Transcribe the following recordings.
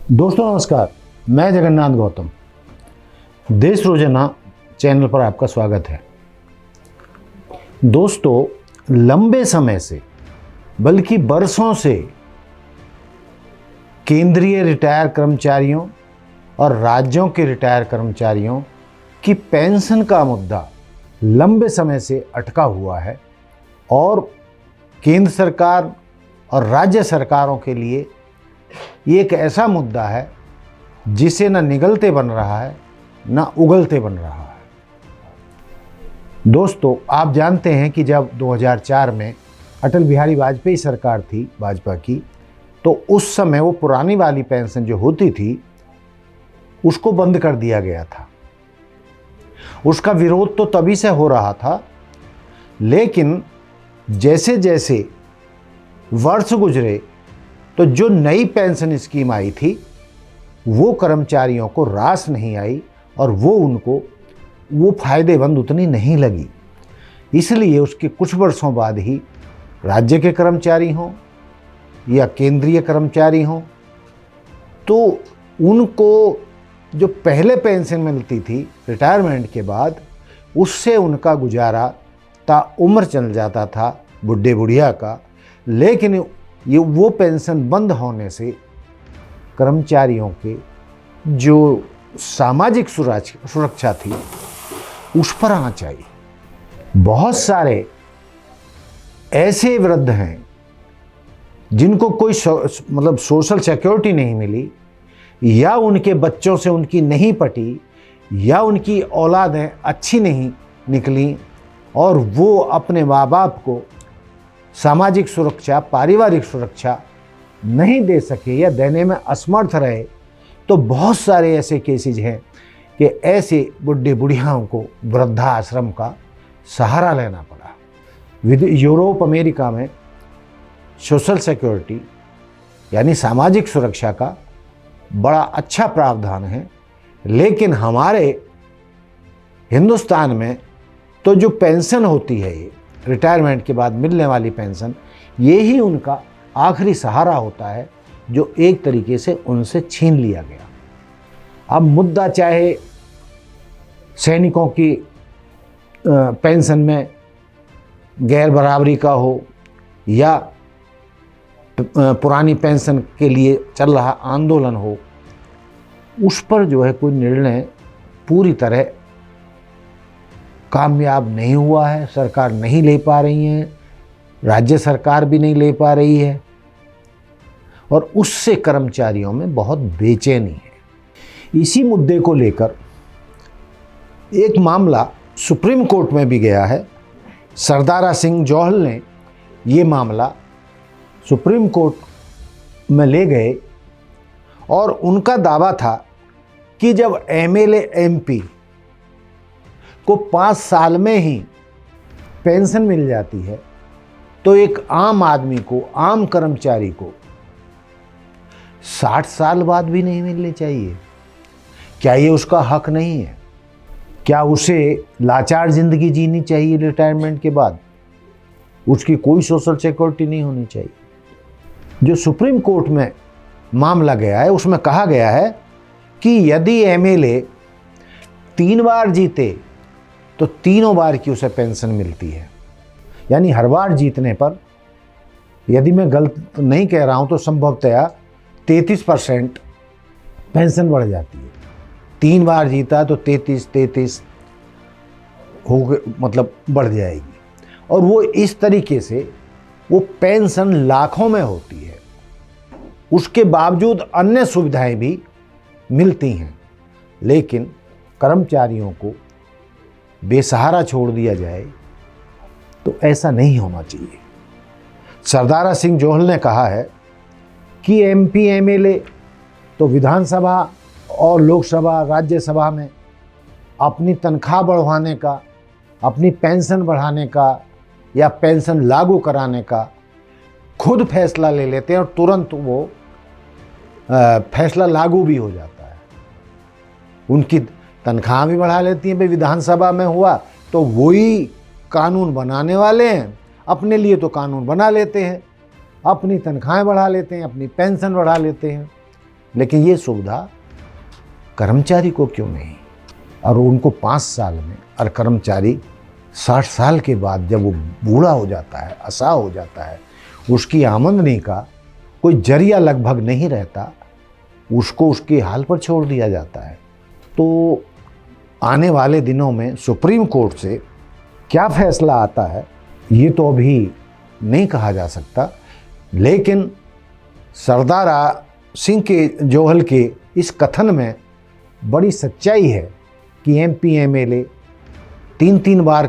दोस्तों नमस्कार, मैं जगन्नाथ गौतम। देश रोजाना चैनल पर आपका स्वागत है। दोस्तों, लंबे समय से बल्कि बरसों से केंद्रीय रिटायर कर्मचारियों और राज्यों के रिटायर कर्मचारियों की पेंशन का मुद्दा लंबे समय से अटका हुआ है और केंद्र सरकार और राज्य सरकारों के लिए ये एक ऐसा मुद्दा है जिसे न निगलते बन रहा है न उगलते बन रहा है। दोस्तों, आप जानते हैं कि जब 2004 में अटल बिहारी वाजपेयी सरकार थी भाजपा की, तो उस समय वो पुरानी वाली पेंशन जो होती थी उसको बंद कर दिया गया था। उसका विरोध तो तभी से हो रहा था, लेकिन जैसे जैसे वर्ष गुजरे तो जो नई पेंशन स्कीम आई थी वो कर्मचारियों को रास नहीं आई और वो फायदेमंद उतनी नहीं लगी। इसलिए उसके कुछ वर्षों बाद ही राज्य के कर्मचारी हों या केंद्रीय कर्मचारी हों, तो उनको जो पहले पेंशन मिलती थी रिटायरमेंट के बाद, उससे उनका गुजारा ताउम्र चल जाता था, बुढ़े बुढ़िया का। लेकिन वो पेंशन बंद होने से कर्मचारियों के जो सामाजिक सुरक्षा थी उस पर आंच आई। बहुत सारे ऐसे वृद्ध हैं जिनको कोई सोशल सिक्योरिटी नहीं मिली, या उनके बच्चों से उनकी नहीं पटी, या उनकी औलादें अच्छी नहीं निकली और वो अपने माँ बाप को सामाजिक सुरक्षा, पारिवारिक सुरक्षा नहीं दे सके या देने में असमर्थ रहे। तो बहुत सारे ऐसे केसेज हैं कि ऐसे बुढ़े बुढ़ियाओं को वृद्धाश्रम का सहारा लेना पड़ा। यूरोप अमेरिका में सोशल सिक्योरिटी यानी सामाजिक सुरक्षा का बड़ा अच्छा प्रावधान है, लेकिन हमारे हिंदुस्तान में तो जो पेंशन होती है, ये रिटायरमेंट के बाद मिलने वाली पेंशन, ये ही उनका आखिरी सहारा होता है जो एक तरीके से उनसे छीन लिया गया। अब मुद्दा चाहे सैनिकों की पेंशन में गैर बराबरी का हो या पुरानी पेंशन के लिए चल रहा आंदोलन हो, उस पर जो है कोई निर्णय पूरी तरह कामयाब नहीं हुआ है। सरकार नहीं ले पा रही है, राज्य सरकार भी नहीं ले पा रही है और उससे कर्मचारियों में बहुत बेचैनी है। इसी मुद्दे को लेकर एक मामला सुप्रीम कोर्ट में भी गया है। सरदारा सिंह जौहल ने ये मामला सुप्रीम कोर्ट में ले गए और उनका दावा था कि जब एमएलए एमपी को 5 साल में ही पेंशन मिल जाती है, तो एक आम आदमी को, आम कर्मचारी को 60 साल बाद भी नहीं मिलनी चाहिए। क्या ये उसका हक नहीं है? क्या उसे लाचार जिंदगी जीनी चाहिए रिटायरमेंट के बाद? उसकी कोई सोशल सिक्योरिटी नहीं होनी चाहिए। जो सुप्रीम कोर्ट में मामला गया है उसमें कहा गया है कि यदि एमएलए 3 बार जीते तो तीनों बार की उसे पेंशन मिलती है। यानी हर बार जीतने पर, यदि मैं गलत नहीं कह रहा हूं तो संभवतया 33% पेंशन बढ़ जाती है। 3 बार जीता तो 33 हो, मतलब बढ़ जाएगी। और वो इस तरीके से वो पेंशन लाखों में होती है। उसके बावजूद अन्य सुविधाएं भी मिलती हैं, लेकिन कर्मचारियों को बेसहारा छोड़ दिया जाए तो ऐसा नहीं होना चाहिए। सरदारा सिंह जौहल ने कहा है कि एमपी एमएलए तो विधानसभा और लोकसभा, राज्यसभा में अपनी तनख्वाह बढ़वाने का, अपनी पेंशन बढ़ाने का या पेंशन लागू कराने का खुद फैसला ले लेते हैं और तुरंत वो फैसला लागू भी हो जाता है। उनकी तनख्वाह भी बढ़ा लेती हैं। भाई विधानसभा में हुआ तो वही कानून बनाने वाले हैं, अपने लिए तो कानून बना लेते हैं, अपनी तनख्वाहें बढ़ा लेते हैं, अपनी पेंशन बढ़ा लेते हैं। लेकिन ये सुविधा कर्मचारी को क्यों नहीं? और उनको 5 साल में, और कर्मचारी 60 साल के बाद जब वो बूढ़ा हो जाता है, असहाय हो जाता है, उसकी आमदनी का कोई जरिया लगभग नहीं रहता, उसको उसके हाल पर छोड़ दिया जाता है। तो आने वाले दिनों में सुप्रीम कोर्ट से क्या फैसला आता है ये तो अभी नहीं कहा जा सकता, लेकिन सरदार सिंह के जोहल के इस कथन में बड़ी सच्चाई है कि एमपी एमएलए 3-3 बार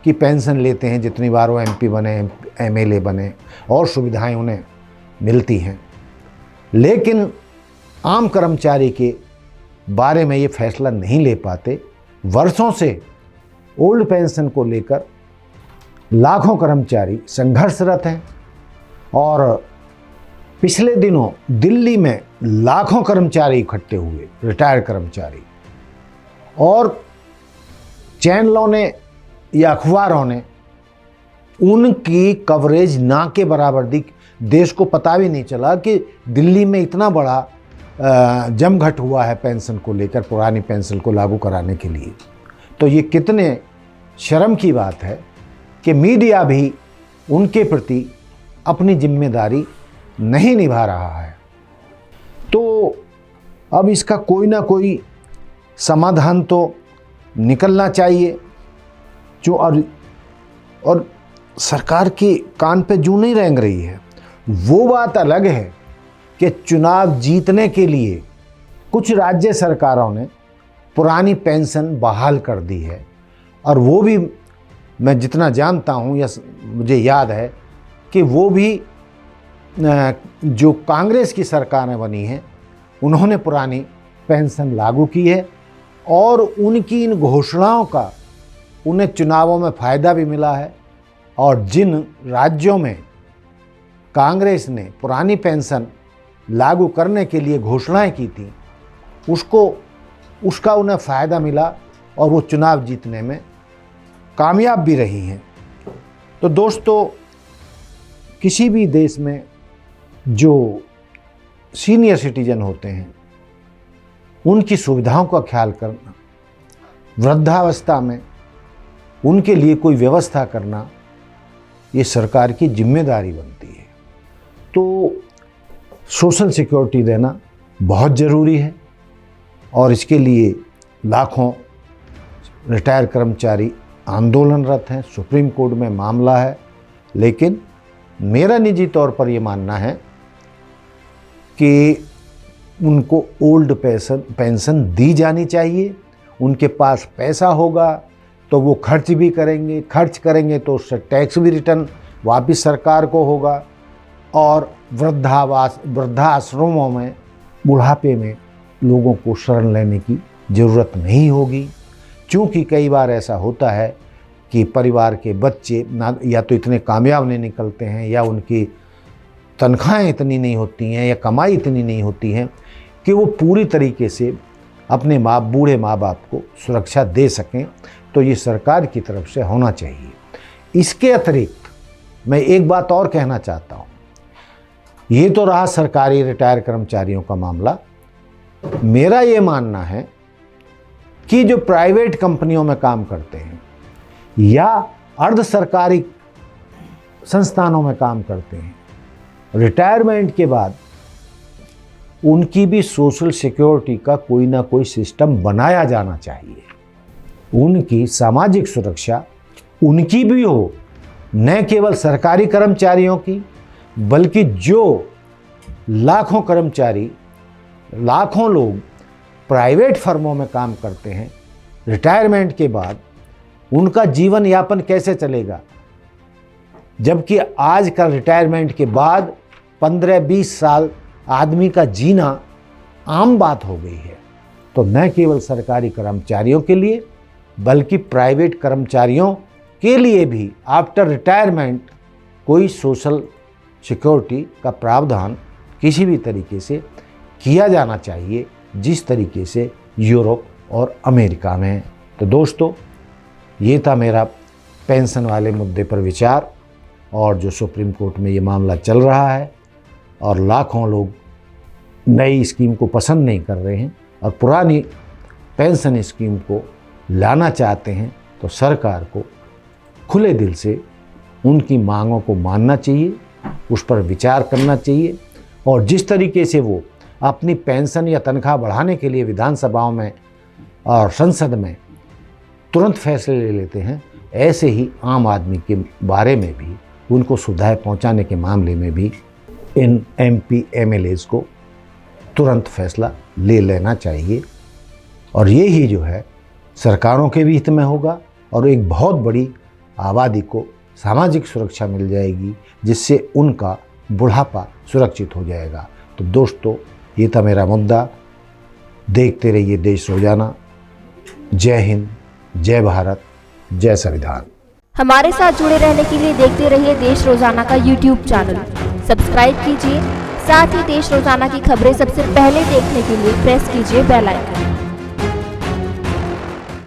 की पेंशन लेते हैं, जितनी बार वो एमपी बने, एमएलए बने, और सुविधाएं उन्हें मिलती हैं। लेकिन आम कर्मचारी के बारे में ये फैसला नहीं ले पाते। वर्षों से ओल्ड पेंशन को लेकर लाखों कर्मचारी संघर्षरत हैं, और पिछले दिनों दिल्ली में लाखों कर्मचारी इकट्ठे हुए, रिटायर्ड कर्मचारी, और चैनलों ने या अखबारों ने उनकी कवरेज ना के बराबर दी। देश को पता भी नहीं चला कि दिल्ली में इतना बड़ा जमघट हुआ है पेंशन को लेकर, पुरानी पेंशन को लागू कराने के लिए। तो ये कितने शर्म की बात है कि मीडिया भी उनके प्रति अपनी जिम्मेदारी नहीं निभा रहा है। तो अब इसका कोई ना कोई समाधान तो निकलना चाहिए। जो और सरकार के कान पे जूं नहीं रेंग रही है। वो बात अलग है कि चुनाव जीतने के लिए कुछ राज्य सरकारों ने पुरानी पेंशन बहाल कर दी है, और वो भी मैं जितना जानता हूँ या मुझे याद है कि वो भी जो कांग्रेस की सरकारें बनी हैं उन्होंने पुरानी पेंशन लागू की है, और उनकी इन घोषणाओं का उन्हें चुनावों में फ़ायदा भी मिला है। और जिन राज्यों में कांग्रेस ने पुरानी पेंशन लागू करने के लिए घोषणाएं की थी उसका उन्हें फ़ायदा मिला, और वो चुनाव जीतने में कामयाब भी रही हैं। तो दोस्तों, किसी भी देश में जो सीनियर सिटीजन होते हैं उनकी सुविधाओं का ख्याल करना, वृद्धावस्था में उनके लिए कोई व्यवस्था करना, ये सरकार की जिम्मेदारी बनती है। तो सोशल सिक्योरिटी देना बहुत ज़रूरी है, और इसके लिए लाखों रिटायर कर्मचारी आंदोलनरत हैं। सुप्रीम कोर्ट में मामला है, लेकिन मेरा निजी तौर पर ये मानना है कि उनको ओल्ड पेंशन दी जानी चाहिए। उनके पास पैसा होगा तो वो खर्च भी करेंगे, खर्च करेंगे तो उससे टैक्स भी रिटर्न वापस सरकार को होगा, और वृद्धाश्रमों में बुढ़ापे में लोगों को शरण लेने की ज़रूरत नहीं होगी। क्योंकि कई बार ऐसा होता है कि परिवार के बच्चे ना या तो इतने कामयाब नहीं निकलते हैं, या उनकी तनख्वाहें इतनी नहीं होती हैं, या कमाई इतनी नहीं होती हैं कि वो पूरी तरीके से अपने बूढ़े माँ बाप को सुरक्षा दे सकें। तो ये सरकार की तरफ से होना चाहिए। इसके अतिरिक्त मैं एक बात और कहना चाहता हूँ। ये तो रहा सरकारी रिटायर कर्मचारियों का मामला। मेरा ये मानना है कि जो प्राइवेट कंपनियों में काम करते हैं या अर्ध सरकारी संस्थानों में काम करते हैं, रिटायरमेंट के बाद उनकी भी सोशल सिक्योरिटी का कोई ना कोई सिस्टम बनाया जाना चाहिए। उनकी सामाजिक सुरक्षा उनकी भी हो, न केवल सरकारी कर्मचारियों की, बल्कि जो लाखों कर्मचारी, लाखों लोग प्राइवेट फर्मों में काम करते हैं, रिटायरमेंट के बाद उनका जीवन यापन कैसे चलेगा? जबकि आज का रिटायरमेंट के बाद 15-20 साल आदमी का जीना आम बात हो गई है। तो न केवल सरकारी कर्मचारियों के लिए बल्कि प्राइवेट कर्मचारियों के लिए भी आफ्टर रिटायरमेंट कोई सोशल सिक्योरिटी का प्रावधान किसी भी तरीके से किया जाना चाहिए, जिस तरीके से यूरोप और अमेरिका में है। तो दोस्तों, ये था मेरा पेंशन वाले मुद्दे पर विचार, और जो सुप्रीम कोर्ट में ये मामला चल रहा है और लाखों लोग नई स्कीम को पसंद नहीं कर रहे हैं और पुरानी पेंशन स्कीम को लाना चाहते हैं, तो सरकार को खुले दिल से उनकी मांगों को मानना चाहिए, उस पर विचार करना चाहिए। और जिस तरीके से वो अपनी पेंशन या तनख्वाह बढ़ाने के लिए विधानसभाओं में और संसद में तुरंत फैसले ले लेते हैं, ऐसे ही आम आदमी के बारे में भी, उनको सुविधाएं पहुंचाने के मामले में भी इन MP MLAs को तुरंत फैसला ले लेना चाहिए। और ये ही जो है सरकारों के भी हित में होगा और एक बहुत बड़ी आबादी को सामाजिक सुरक्षा मिल जाएगी, जिससे उनका बुढ़ापा सुरक्षित हो जाएगा। तो दोस्तों, ये था मेरा मुद्दा। देखते रहिए देश रोजाना। जय हिंद, जय भारत, जय संविधान। हमारे साथ जुड़े रहने के लिए देखते रहिए देश रोजाना का YouTube चैनल सब्सक्राइब कीजिए। साथ ही देश रोजाना की खबरें सबसे पहले देखने के लिए प्रेस कीजिए बेल आइकन।